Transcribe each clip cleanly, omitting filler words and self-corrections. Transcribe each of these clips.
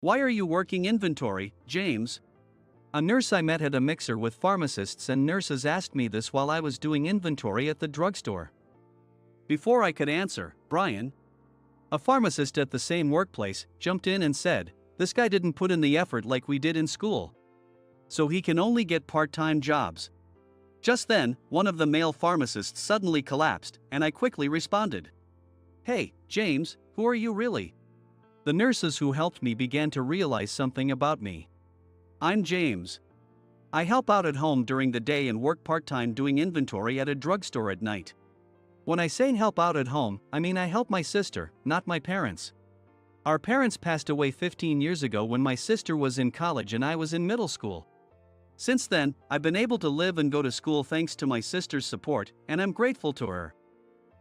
Why are you working inventory, James? A nurse I met at a mixer with pharmacists and nurses asked me this while I was doing inventory at the drugstore. Before I could answer, Brian, a pharmacist at the same workplace, jumped in and said, "This guy didn't put in the effort like we did in school. So he can only get part-time jobs." Just then, one of the male pharmacists suddenly collapsed, and I quickly responded. "Hey, James, who are you really?" The nurses who helped me began to realize something about me. I'm James. I help out at home during the day and work part-time doing inventory at a drugstore at night. When I say help out at home, I mean I help my sister, not my parents. Our parents passed away 15 years ago when my sister was in college and I was in middle school. Since then, I've been able to live and go to school thanks to my sister's support, and I'm grateful to her.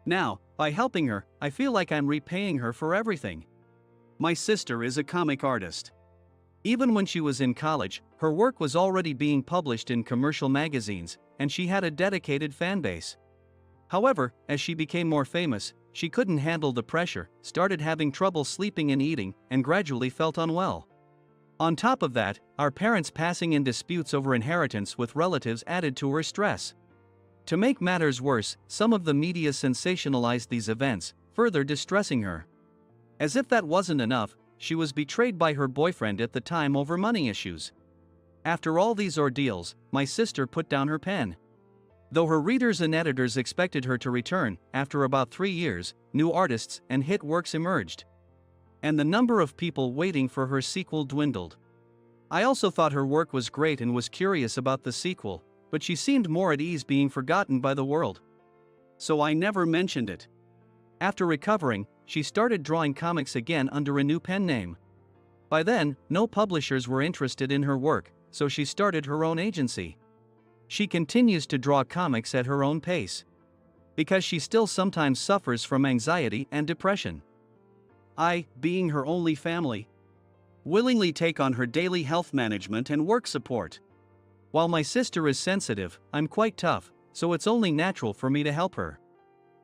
Now, by helping her, I feel like I'm repaying her for everything. My sister is a comic artist. Even when she was in college, her work was already being published in commercial magazines, and she had a dedicated fan base. However, as she became more famous, she couldn't handle the pressure, started having trouble sleeping and eating, and gradually felt unwell. On top of that, our parents passing in disputes over inheritance with relatives added to her stress. To make matters worse, some of the media sensationalized these events, further distressing her. As if that wasn't enough, she was betrayed by her boyfriend at the time over money issues. After all these ordeals, my sister put down her pen. Though her readers and editors expected her to return, after about 3 years, new artists and hit works emerged. And the number of people waiting for her sequel dwindled. I also thought her work was great and was curious about the sequel, but she seemed more at ease being forgotten by the world. So I never mentioned it. After recovering, she started drawing comics again under a new pen name. By then, no publishers were interested in her work, so she started her own agency. She continues to draw comics at her own pace. Because she still sometimes suffers from anxiety and depression. I, being her only family, willingly take on her daily health management and work support. While my sister is sensitive, I'm quite tough, so it's only natural for me to help her.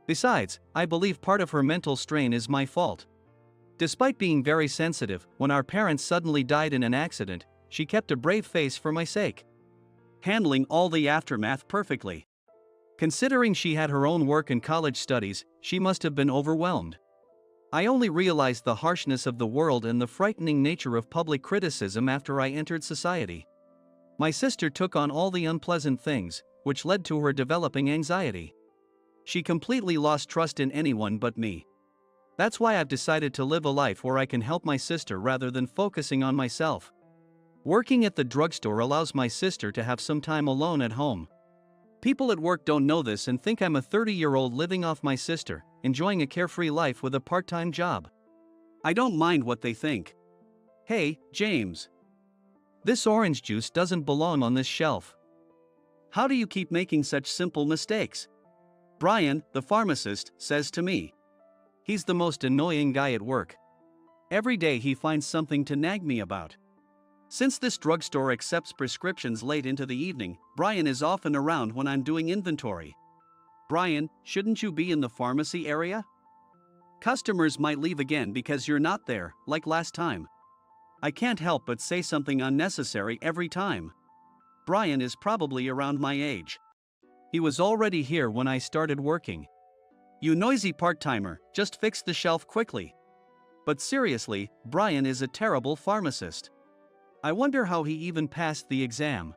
Besides, I believe part of her mental strain is my fault. Despite being very sensitive, when our parents suddenly died in an accident, she kept a brave face for my sake, handling all the aftermath perfectly. Considering she had her own work and college studies, she must have been overwhelmed. I only realized the harshness of the world and the frightening nature of public criticism after I entered society. My sister took on all the unpleasant things, which led to her developing anxiety. She completely lost trust in anyone but me. That's why I've decided to live a life where I can help my sister rather than focusing on myself. Working at the drugstore allows my sister to have some time alone at home. People at work don't know this and think I'm a 30-year-old living off my sister, enjoying a carefree life with a part-time job. I don't mind what they think. Hey, James. This orange juice doesn't belong on this shelf. How do you keep making such simple mistakes? Brian, the pharmacist, says to me. He's the most annoying guy at work. Every day he finds something to nag me about. Since this drugstore accepts prescriptions late into the evening, Brian is often around when I'm doing inventory. Brian, shouldn't you be in the pharmacy area? Customers might leave again because you're not there, like last time. I can't help but say something unnecessary every time. Brian is probably around my age. He was already here when I started working. You noisy part-timer, just fix the shelf quickly. But seriously, Brian is a terrible pharmacist. I wonder how he even passed the exam.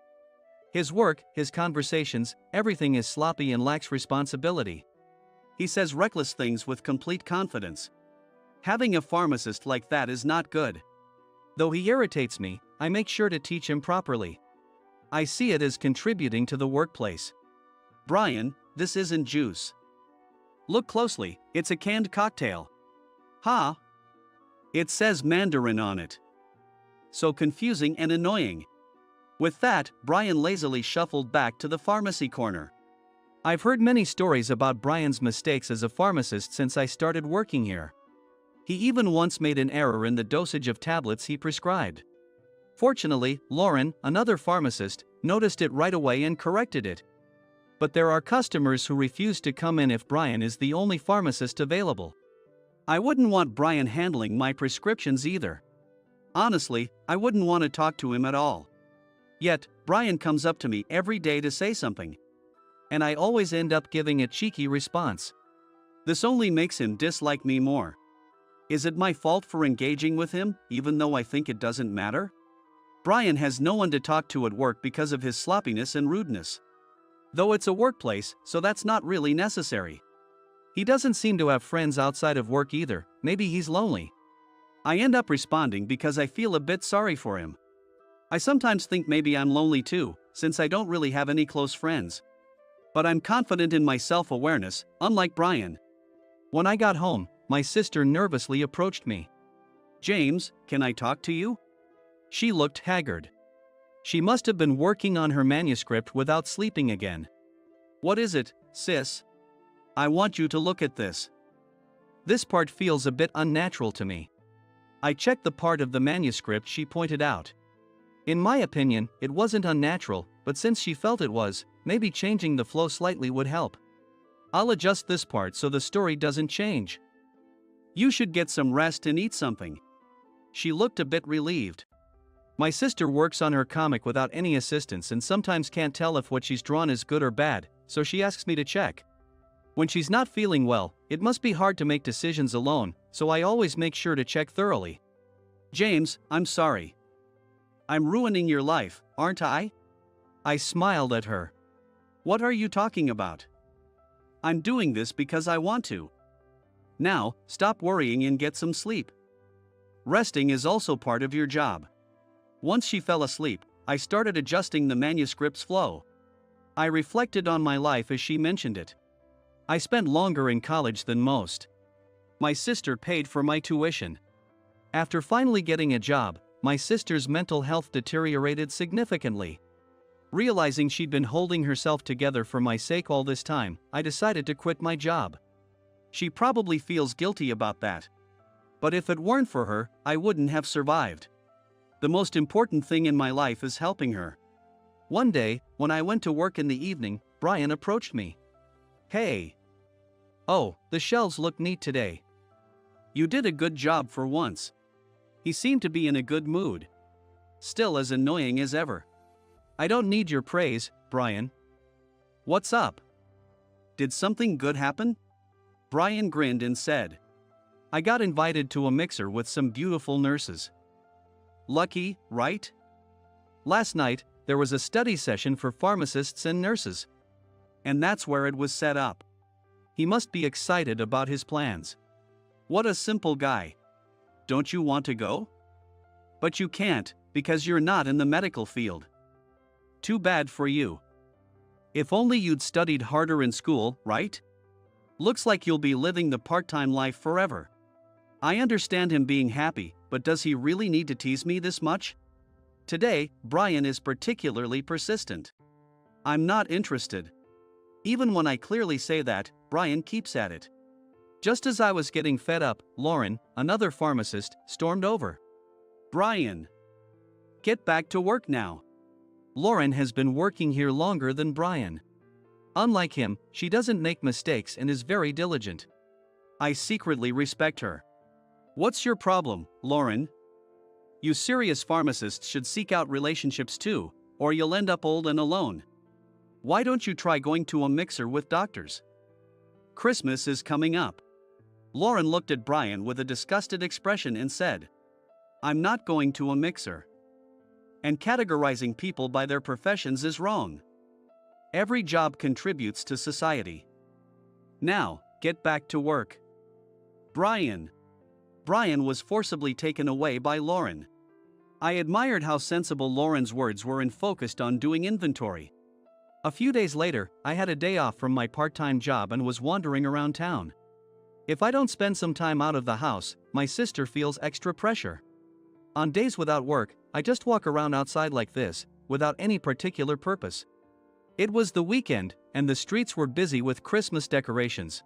His work, his conversations, everything is sloppy and lacks responsibility. He says reckless things with complete confidence. Having a pharmacist like that is not good. Though he irritates me, I make sure to teach him properly. I see it as contributing to the workplace. Brian, this isn't juice. Look closely, it's a canned cocktail. Huh? It says Mandarin on it. So confusing and annoying. With that, Brian lazily shuffled back to the pharmacy corner. I've heard many stories about Brian's mistakes as a pharmacist since I started working here. He even once made an error in the dosage of tablets he prescribed. Fortunately, Lauren, another pharmacist, noticed it right away and corrected it. But there are customers who refuse to come in if Brian is the only pharmacist available. I wouldn't want Brian handling my prescriptions either. Honestly, I wouldn't want to talk to him at all. Yet, Brian comes up to me every day to say something. And I always end up giving a cheeky response. This only makes him dislike me more. Is it my fault for engaging with him, even though I think it doesn't matter? Brian has no one to talk to at work because of his sloppiness and rudeness. Though it's a workplace, so that's not really necessary. He doesn't seem to have friends outside of work either, maybe he's lonely. I end up responding because I feel a bit sorry for him. I sometimes think maybe I'm lonely too, since I don't really have any close friends. But I'm confident in my self-awareness, unlike Brian. When I got home, my sister nervously approached me. "James, can I talk to you?" She looked haggard. She must have been working on her manuscript without sleeping again. "What is it, sis?" "I want you to look at this." This part feels a bit unnatural to me. I checked the part of the manuscript she pointed out. In my opinion, it wasn't unnatural, but since she felt it was, maybe changing the flow slightly would help. I'll adjust this part so the story doesn't change. "You should get some rest and eat something." She looked a bit relieved. My sister works on her comic without any assistance and sometimes can't tell if what she's drawn is good or bad, so she asks me to check. When she's not feeling well, it must be hard to make decisions alone, so I always make sure to check thoroughly. "James, I'm sorry. I'm ruining your life, aren't I?" I smiled at her. "What are you talking about? I'm doing this because I want to. Now, stop worrying and get some sleep. Resting is also part of your job." Once she fell asleep, I started adjusting the manuscript's flow. I reflected on my life as she mentioned it. I spent longer in college than most. My sister paid for my tuition. After finally getting a job, my sister's mental health deteriorated significantly. Realizing she'd been holding herself together for my sake all this time, I decided to quit my job. She probably feels guilty about that. But if it weren't for her, I wouldn't have survived. The most important thing in my life is helping her. One day, when I went to work in the evening, Brian approached me. "Hey. Oh, the shelves look neat today. You did a good job for once." He seemed to be in a good mood. Still as annoying as ever. "I don't need your praise, Brian." "What's up? Did something good happen?" Brian grinned and said, "I got invited to a mixer with some beautiful nurses." Lucky, right? Last night, there was a study session for pharmacists and nurses. And that's where it was set up. He must be excited about his plans. What a simple guy. Don't you want to go? But you can't, because you're not in the medical field. Too bad for you. If only you'd studied harder in school, right? Looks like you'll be living the part-time life forever. I understand him being happy, but does he really need to tease me this much? Today, Brian is particularly persistent. I'm not interested. Even when I clearly say that, Brian keeps at it. Just as I was getting fed up, Lauren, another pharmacist, stormed over. "Brian, get back to work now." Lauren has been working here longer than Brian. Unlike him, she doesn't make mistakes and is very diligent. I secretly respect her. "What's your problem, Lauren? You serious pharmacists should seek out relationships too, or you'll end up old and alone. Why don't you try going to a mixer with doctors? Christmas is coming up." Lauren looked at Brian with a disgusted expression and said, "I'm not going to a mixer. And categorizing people by their professions is wrong. Every job contributes to society. Now, get back to work." Brian was forcibly taken away by Lauren. I admired how sensible Lauren's words were and focused on doing inventory. A few days later, I had a day off from my part-time job and was wandering around town. If I don't spend some time out of the house, my sister feels extra pressure. On days without work, I just walk around outside like this, without any particular purpose. It was the weekend, and the streets were busy with Christmas decorations.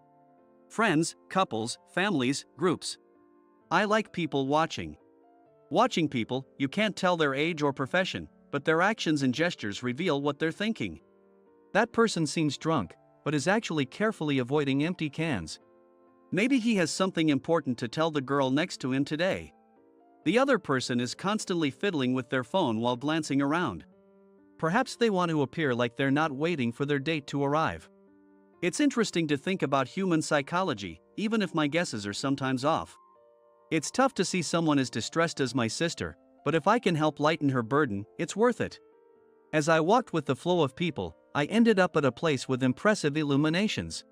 Friends, couples, families, groups. I like people watching. Watching people, you can't tell their age or profession, but their actions and gestures reveal what they're thinking. That person seems drunk, but is actually carefully avoiding empty cans. Maybe he has something important to tell the girl next to him today. The other person is constantly fiddling with their phone while glancing around. Perhaps they want to appear like they're not waiting for their date to arrive. It's interesting to think about human psychology, even if my guesses are sometimes off. It's tough to see someone as distressed as my sister, but if I can help lighten her burden, it's worth it. As I walked with the flow of people, I ended up at a place with impressive illuminations.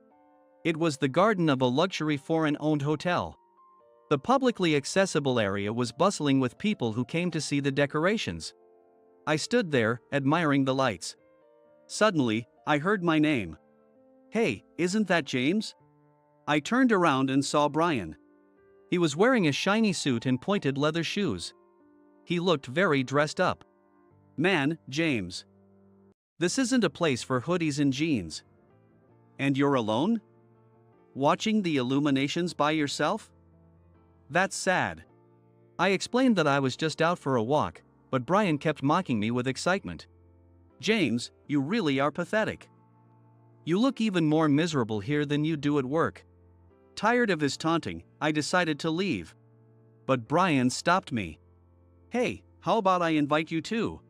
It was the garden of a luxury foreign-owned hotel. The publicly accessible area was bustling with people who came to see the decorations. I stood there, admiring the lights. Suddenly, I heard my name. "Hey, isn't that James?" I turned around and saw Brian. He was wearing a shiny suit and pointed leather shoes. He looked very dressed up. "Man, James. This isn't a place for hoodies and jeans. And you're alone? Watching the illuminations by yourself? That's sad." I explained that I was just out for a walk, but Brian kept mocking me with excitement. "James, you really are pathetic. You look even more miserable here than you do at work." Tired of his taunting, I decided to leave. But Brian stopped me. "Hey, how about I invite you too?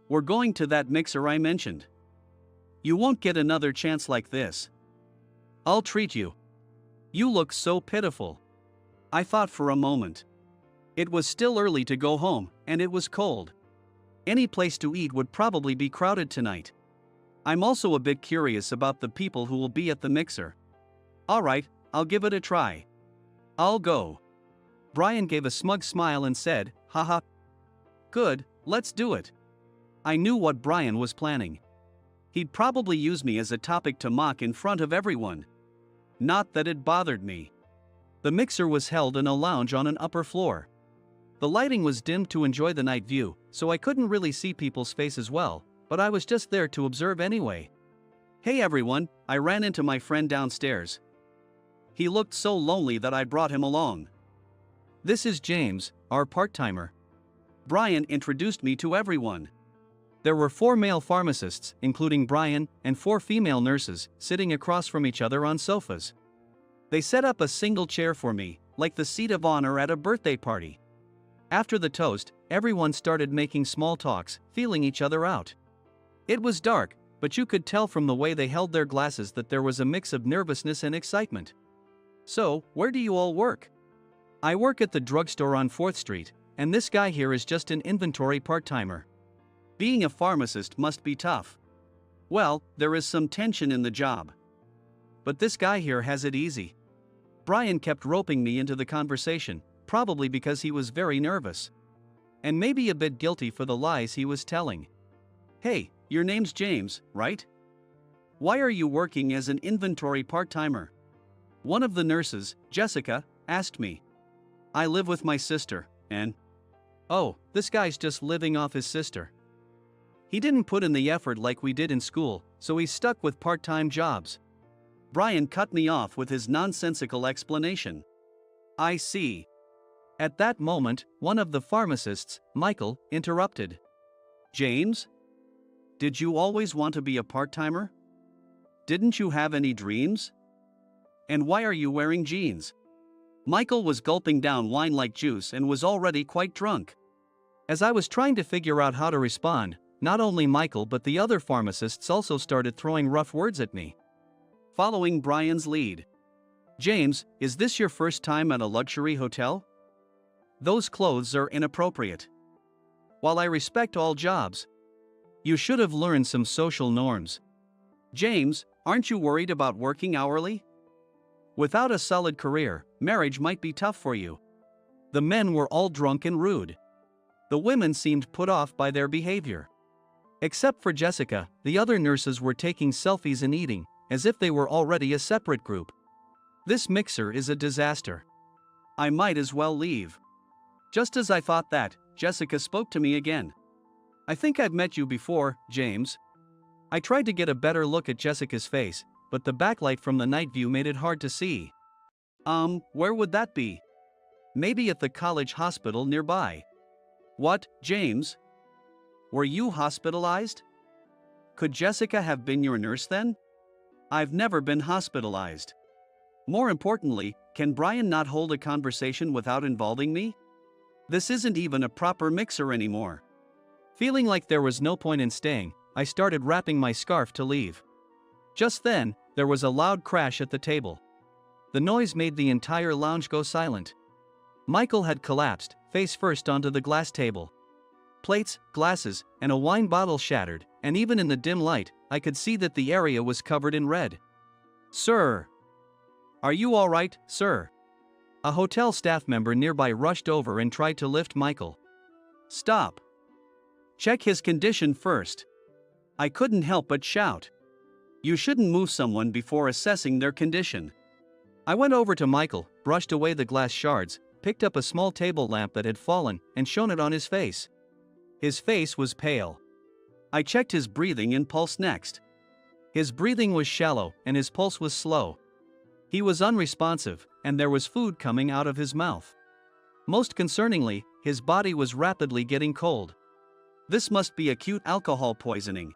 We're going to that mixer I mentioned. You won't get another chance like this. I'll treat you." "You look so pitiful." I thought for a moment. It was still early to go home, and it was cold. Any place to eat would probably be crowded tonight. I'm also a bit curious about the people who will be at the mixer. "Alright, I'll give it a try. I'll go." Brian gave a smug smile and said, "Haha. Good, let's do it." I knew what Brian was planning. He'd probably use me as a topic to mock in front of everyone. Not that it bothered me. The mixer was held in a lounge on an upper floor. The lighting was dimmed to enjoy the night view, so I couldn't really see people's faces well, but I was just there to observe anyway. "Hey everyone," I ran into my friend downstairs. He looked so lonely that I brought him along. "This is James, our part-timer." Brian introduced me to everyone. There were 4 male pharmacists, including Brian, and 4 female nurses, sitting across from each other on sofas. They set up a single chair for me, like the seat of honor at a birthday party. After the toast, everyone started making small talks, feeling each other out. It was dark, but you could tell from the way they held their glasses that there was a mix of nervousness and excitement. "So, where do you all work?" "I work at the drugstore on 4th Street, and this guy here is just an inventory part-timer." Being a pharmacist must be tough. Well, there is some tension in the job. But this guy here has it easy. Brian kept roping me into the conversation, probably because he was very nervous. And maybe a bit guilty for the lies he was telling. "Hey, your name's James, right? Why are you working as an inventory part-timer?" One of the nurses, Jessica, asked me. "I live with my sister, and..." "Oh, this guy's just living off his sister. He didn't put in the effort like we did in school, so he's stuck with part-time jobs." Brian cut me off with his nonsensical explanation. "I see." At that moment, one of the pharmacists, Michael, interrupted. "James? Did you always want to be a part-timer? Didn't you have any dreams? And why are you wearing jeans?" Michael was gulping down wine like juice and was already quite drunk. As I was trying to figure out how to respond, not only Michael but the other pharmacists also started throwing rough words at me. Following Brian's lead. "James, is this your first time at a luxury hotel? Those clothes are inappropriate. While I respect all jobs, you should have learned some social norms. James, aren't you worried about working hourly? Without a solid career, marriage might be tough for you." The men were all drunk and rude. The women seemed put off by their behavior. Except for Jessica, the other nurses were taking selfies and eating, as if they were already a separate group. This mixer is a disaster. I might as well leave. Just as I thought that, Jessica spoke to me again. "I think I've met you before, James." I tried to get a better look at Jessica's face, but the backlight from the night view made it hard to see. Where would that be?" "Maybe at the college hospital nearby." "What, James? Were you hospitalized? Could Jessica have been your nurse then?" "I've never been hospitalized. More importantly, can Brian not hold a conversation without involving me?" This isn't even a proper mixer anymore. Feeling like there was no point in staying, I started wrapping my scarf to leave. Just then, there was a loud crash at the table. The noise made the entire lounge go silent. Michael had collapsed, face first onto the glass table. Plates, glasses, and a wine bottle shattered, and even in the dim light, I could see that the area was covered in red. "Sir! Are you all right, sir?" A hotel staff member nearby rushed over and tried to lift Michael. "Stop. Check his condition first." I couldn't help but shout. You shouldn't move someone before assessing their condition. I went over to Michael, brushed away the glass shards, picked up a small table lamp that had fallen, and shone it on his face. His face was pale. I checked his breathing and pulse next. His breathing was shallow, and his pulse was slow. He was unresponsive, and there was food coming out of his mouth. Most concerningly, his body was rapidly getting cold. This must be acute alcohol poisoning.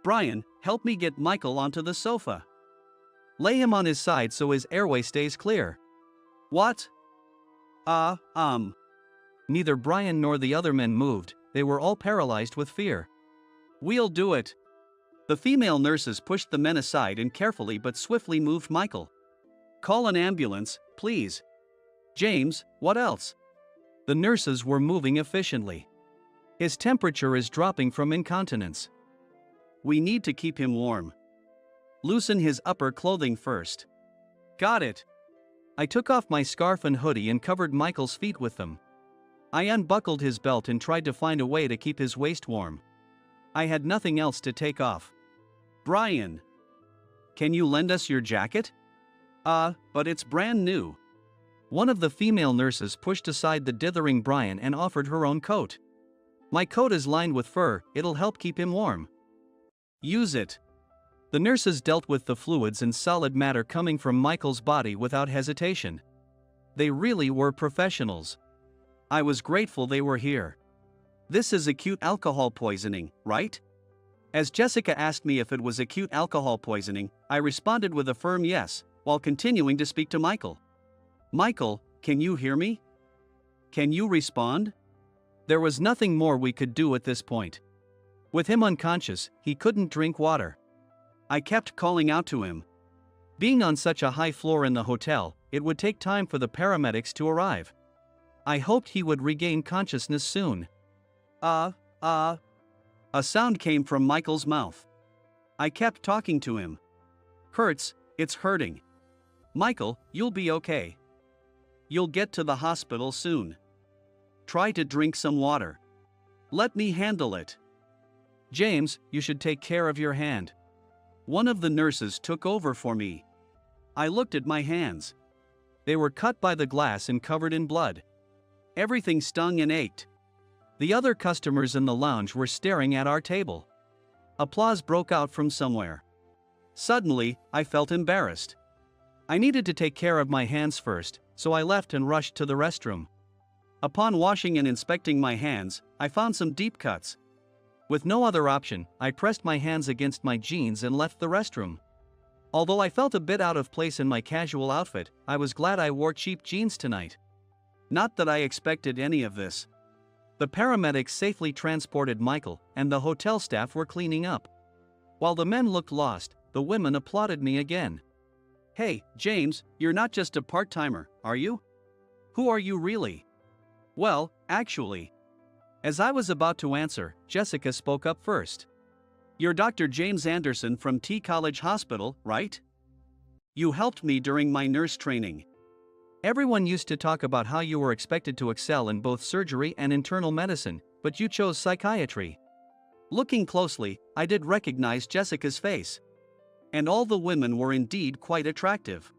Brian, help me get Michael onto the sofa. Lay him on his side so his airway stays clear. What? Neither Brian nor the other men moved, they were all paralyzed with fear. We'll do it. The female nurses pushed the men aside and carefully but swiftly moved Michael. Call an ambulance, please. James, what else? The nurses were moving efficiently. His temperature is dropping from incontinence. We need to keep him warm. Loosen his upper clothing first. Got it. I took off my scarf and hoodie and covered Michael's feet with them. I unbuckled his belt and tried to find a way to keep his waist warm. I had nothing else to take off. Brian, can you lend us your jacket? But it's brand new. One of the female nurses pushed aside the dithering Brian and offered her own coat. My coat is lined with fur, it'll help keep him warm. Use it. The nurses dealt with the fluids and solid matter coming from Michael's body without hesitation. They really were professionals. I was grateful they were here. This is acute alcohol poisoning, right? As Jessica asked me if it was acute alcohol poisoning, I responded with a firm yes, while continuing to speak to Michael. Michael, can you hear me? Can you respond? There was nothing more we could do at this point. With him unconscious, he couldn't drink water. I kept calling out to him. Being on such a high floor in the hotel, it would take time for the paramedics to arrive. I hoped he would regain consciousness soon. A sound came from Michael's mouth. I kept talking to him. Hurts, it's hurting. Michael, you'll be okay. You'll get to the hospital soon. Try to drink some water. Let me handle it. James, you should take care of your hand. One of the nurses took over for me. I looked at my hands. They were cut by the glass and covered in blood. Everything stung and ached. The other customers in the lounge were staring at our table. Applause broke out from somewhere. Suddenly, I felt embarrassed. I needed to take care of my hands first, so I left and rushed to the restroom. Upon washing and inspecting my hands, I found some deep cuts. With no other option, I pressed my hands against my jeans and left the restroom. Although I felt a bit out of place in my casual outfit, I was glad I wore cheap jeans tonight. Not that I expected any of this. The paramedics safely transported Michael, and the hotel staff were cleaning up. While the men looked lost, the women applauded me again. Hey, James, you're not just a part-timer, are you? Who are you really? Well, actually. As I was about to answer, Jessica spoke up first. You're Dr. James Anderson from T College Hospital, right? You helped me during my nurse training. Everyone used to talk about how you were expected to excel in both surgery and internal medicine, but you chose psychiatry. Looking closely, I did recognize Jessica's face. And all the women were indeed quite attractive.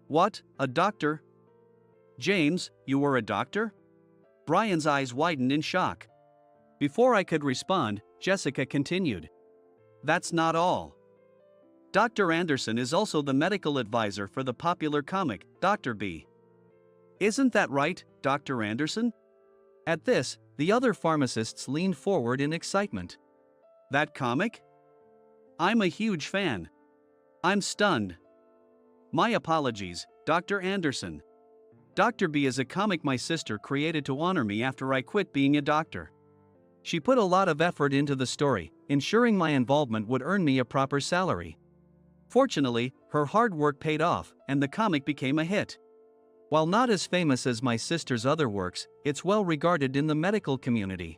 What, a doctor? James, you were a doctor? Brian's eyes widened in shock. Before I could respond, Jessica continued. That's not all. Dr. Anderson is also the medical advisor for the popular comic, Dr. B. Isn't that right, Dr. Anderson? At this, the other pharmacists leaned forward in excitement. That comic? I'm a huge fan. I'm stunned. My apologies, Dr. Anderson. Dr. B is a comic my sister created to honor me after I quit being a doctor. She put a lot of effort into the story, ensuring my involvement would earn me a proper salary. Fortunately, her hard work paid off, and the comic became a hit. While not as famous as my sister's other works, it's well regarded in the medical community.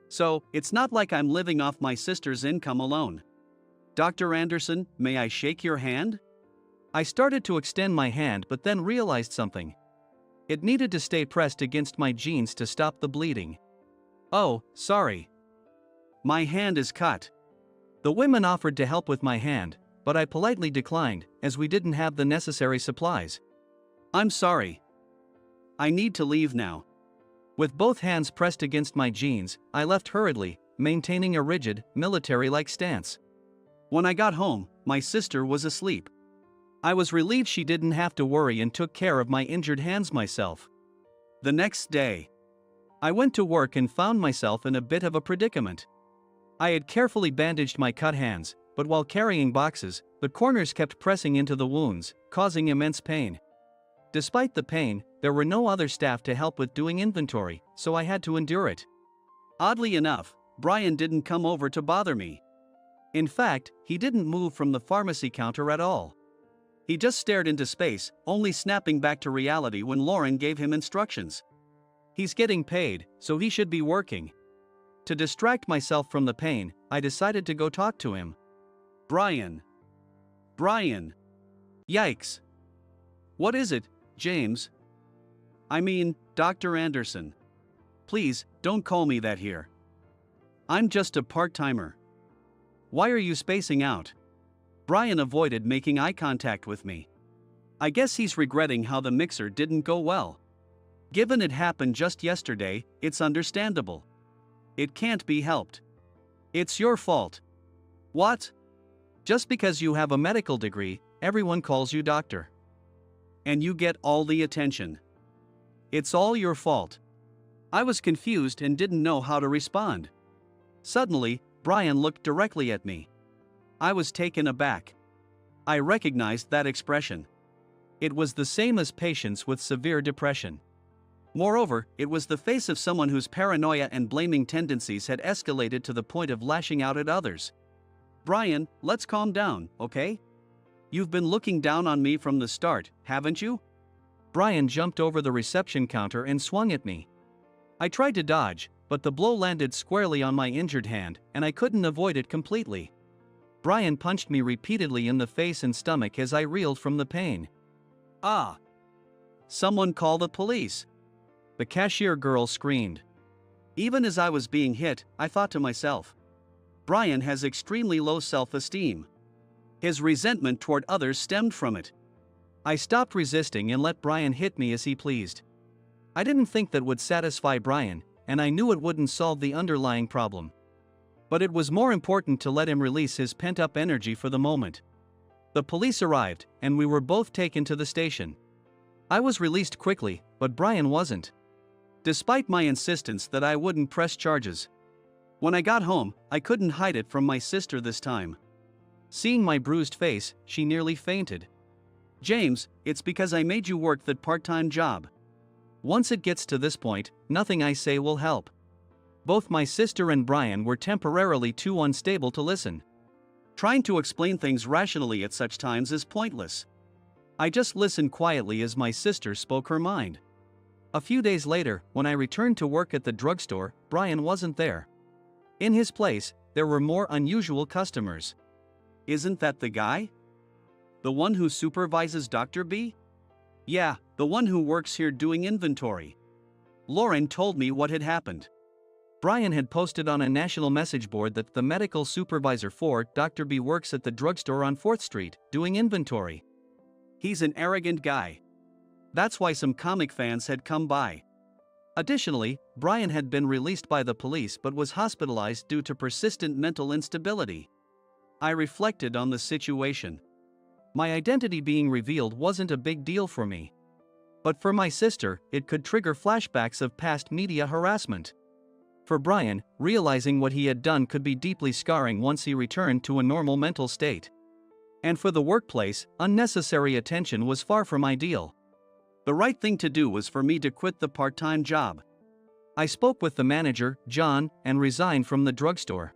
So, it's not like I'm living off my sister's income alone. Dr. Anderson, may I shake your hand? I started to extend my hand but then realized something. It needed to stay pressed against my jeans to stop the bleeding. Oh, sorry. My hand is cut. The women offered to help with my hand, but I politely declined, as we didn't have the necessary supplies. I'm sorry. I need to leave now. With both hands pressed against my jeans, I left hurriedly, maintaining a rigid, military-like stance. When I got home, my sister was asleep. I was relieved she didn't have to worry and took care of my injured hands myself. The next day, I went to work and found myself in a bit of a predicament. I had carefully bandaged my cut hands, but while carrying boxes, the corners kept pressing into the wounds, causing immense pain. Despite the pain, there were no other staff to help with doing inventory, so I had to endure it. Oddly enough, Brian didn't come over to bother me. In fact, he didn't move from the pharmacy counter at all. He just stared into space, only snapping back to reality when Lauren gave him instructions. He's getting paid, so he should be working. To distract myself from the pain, I decided to go talk to him. Brian. Yikes. What is it, James? I mean, Dr. Anderson. Please, don't call me that here. I'm just a part-timer. Why are you spacing out? Brian avoided making eye contact with me. I guess he's regretting how the mixer didn't go well. Given it happened just yesterday, it's understandable. It can't be helped. It's your fault. What? Just because you have a medical degree, everyone calls you doctor. And you get all the attention. It's all your fault. I was confused and didn't know how to respond. Suddenly, Brian looked directly at me. I was taken aback. I recognized that expression. It was the same as patients with severe depression. Moreover, it was the face of someone whose paranoia and blaming tendencies had escalated to the point of lashing out at others. Brian, let's calm down, okay? You've been looking down on me from the start, haven't you? Brian jumped over the reception counter and swung at me. I tried to dodge, but the blow landed squarely on my injured hand, and I couldn't avoid it completely. Brian punched me repeatedly in the face and stomach as I reeled from the pain. Ah! Someone call the police! The cashier girl screamed. Even as I was being hit, I thought to myself, Brian has extremely low self-esteem. His resentment toward others stemmed from it. I stopped resisting and let Brian hit me as he pleased. I didn't think that would satisfy Brian, and I knew it wouldn't solve the underlying problem. But it was more important to let him release his pent-up energy for the moment. The police arrived, and we were both taken to the station. I was released quickly, but Brian wasn't. Despite my insistence that I wouldn't press charges. When I got home, I couldn't hide it from my sister this time. Seeing my bruised face, she nearly fainted. James, it's because I made you work that part-time job. Once it gets to this point, nothing I say will help. Both my sister and Brian were temporarily too unstable to listen. Trying to explain things rationally at such times is pointless. I just listened quietly as my sister spoke her mind. A few days later, when I returned to work at the drugstore, Brian wasn't there. In his place, there were more unusual customers. Isn't that the guy? The one who supervises Dr. B? Yeah, the one who works here doing inventory. Lauren told me what had happened. Brian had posted on a national message board that the medical supervisor for Dr. B works at the drugstore on 4th Street, doing inventory. He's an arrogant guy. That's why some comic fans had come by. Additionally, Brian had been released by the police but was hospitalized due to persistent mental instability. I reflected on the situation. My identity being revealed wasn't a big deal for me. But for my sister, it could trigger flashbacks of past media harassment. For Brian, realizing what he had done could be deeply scarring once he returned to a normal mental state. And for the workplace, unnecessary attention was far from ideal. The right thing to do was for me to quit the part-time job. I spoke with the manager, John, and resigned from the drugstore.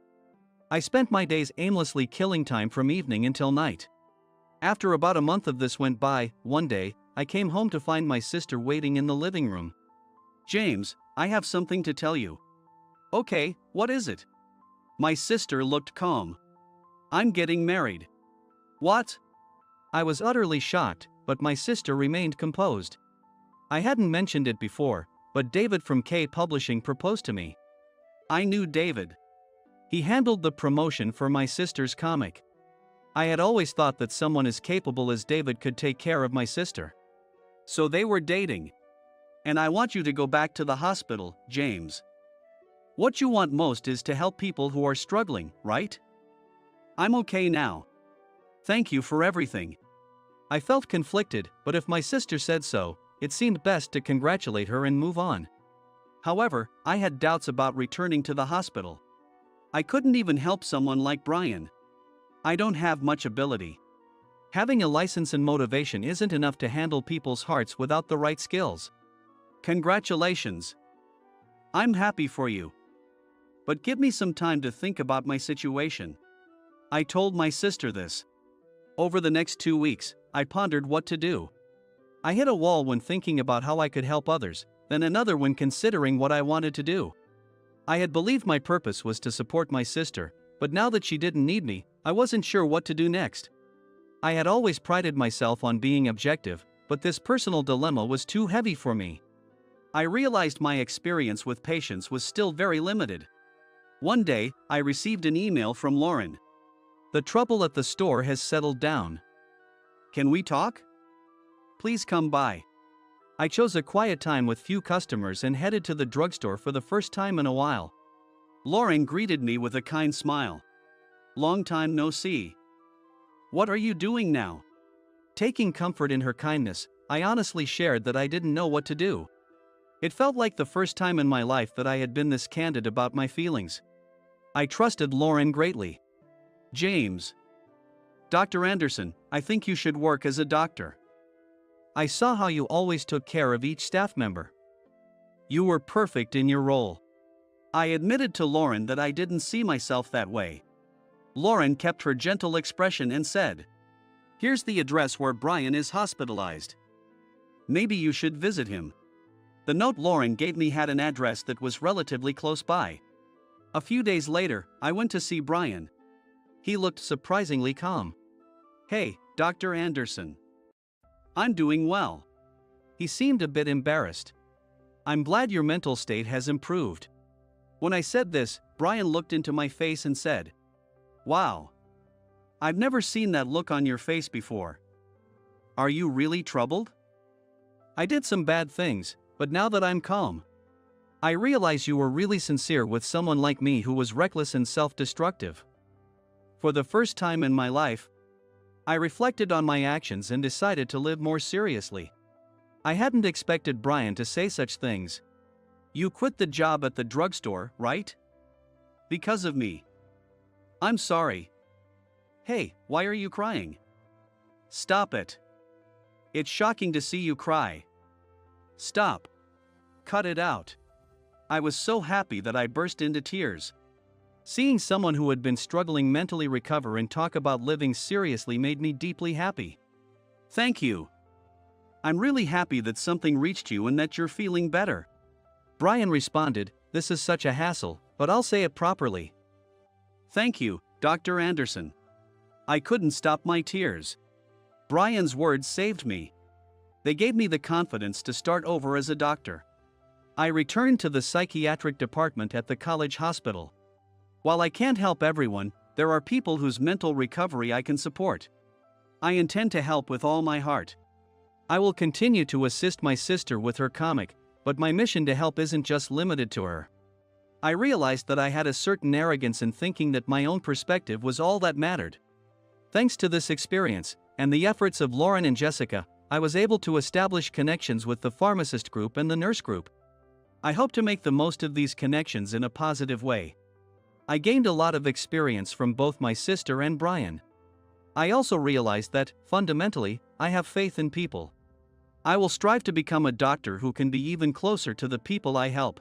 I spent my days aimlessly killing time from evening until night. After about a month of this went by, one day, I came home to find my sister waiting in the living room. "James, I have something to tell you." "Okay, what is it?" My sister looked calm. "I'm getting married." "What?" I was utterly shocked, but my sister remained composed. I hadn't mentioned it before, but David from K Publishing proposed to me. I knew David. He handled the promotion for my sister's comic. I had always thought that someone as capable as David could take care of my sister. So they were dating. "And I want you to go back to the hospital, James. What you want most is to help people who are struggling, right?" "I'm okay now. Thank you for everything." I felt conflicted, but if my sister said so, it seemed best to congratulate her and move on. However, I had doubts about returning to the hospital. I couldn't even help someone like Brian. I don't have much ability. Having a license and motivation isn't enough to handle people's hearts without the right skills. Congratulations. I'm happy for you. But give me some time to think about my situation. I told my sister this. Over the next 2 weeks, I pondered what to do. I hit a wall when thinking about how I could help others, then another when considering what I wanted to do. I had believed my purpose was to support my sister, but now that she didn't need me, I wasn't sure what to do next. I had always prided myself on being objective, but this personal dilemma was too heavy for me. I realized my experience with patients was still very limited. One day, I received an email from Lauren. "The trouble at the store has settled down. Can we talk? Please come by." I chose a quiet time with few customers and headed to the drugstore for the first time in a while. Lauren greeted me with a kind smile. "Long time no see. What are you doing now?" Taking comfort in her kindness, I honestly shared that I didn't know what to do. It felt like the first time in my life that I had been this candid about my feelings. I trusted Lauren greatly. "James. Dr. Anderson, I think you should work as a doctor. I saw how you always took care of each staff member. You were perfect in your role." I admitted to Lauren that I didn't see myself that way. Lauren kept her gentle expression and said, "Here's the address where Brian is hospitalized. Maybe you should visit him." The note Lauren gave me had an address that was relatively close by. A few days later, I went to see Brian. He looked surprisingly calm. "Hey, Dr. Anderson. I'm doing well." He seemed a bit embarrassed. "I'm glad your mental state has improved." When I said this, Brian looked into my face and said, "Wow. I've never seen that look on your face before. Are you really troubled?" "I did some bad things, but now that I'm calm. I realize you were really sincere with someone like me who was reckless and self-destructive." For the first time in my life, I reflected on my actions and decided to live more seriously. I hadn't expected Brian to say such things. "You quit the job at the drugstore, right? Because of me." "I'm sorry." "Hey, why are you crying?" "Stop it. It's shocking to see you cry. Stop. Cut it out." I was so happy that I burst into tears. Seeing someone who had been struggling mentally recover and talk about living seriously made me deeply happy. "Thank you. I'm really happy that something reached you and that you're feeling better." Brian responded, "This is such a hassle, but I'll say it properly." "Thank you, Dr. Anderson." I couldn't stop my tears. Brian's words saved me. They gave me the confidence to start over as a doctor. I returned to the psychiatric department at the college hospital. While I can't help everyone, there are people whose mental recovery I can support. I intend to help with all my heart. I will continue to assist my sister with her comic, but my mission to help isn't just limited to her. I realized that I had a certain arrogance in thinking that my own perspective was all that mattered. Thanks to this experience, and the efforts of Lauren and Jessica, I was able to establish connections with the pharmacist group and the nurse group. I hope to make the most of these connections in a positive way. I gained a lot of experience from both my sister and Brian. I also realized that, fundamentally, I have faith in people. I will strive to become a doctor who can be even closer to the people I help.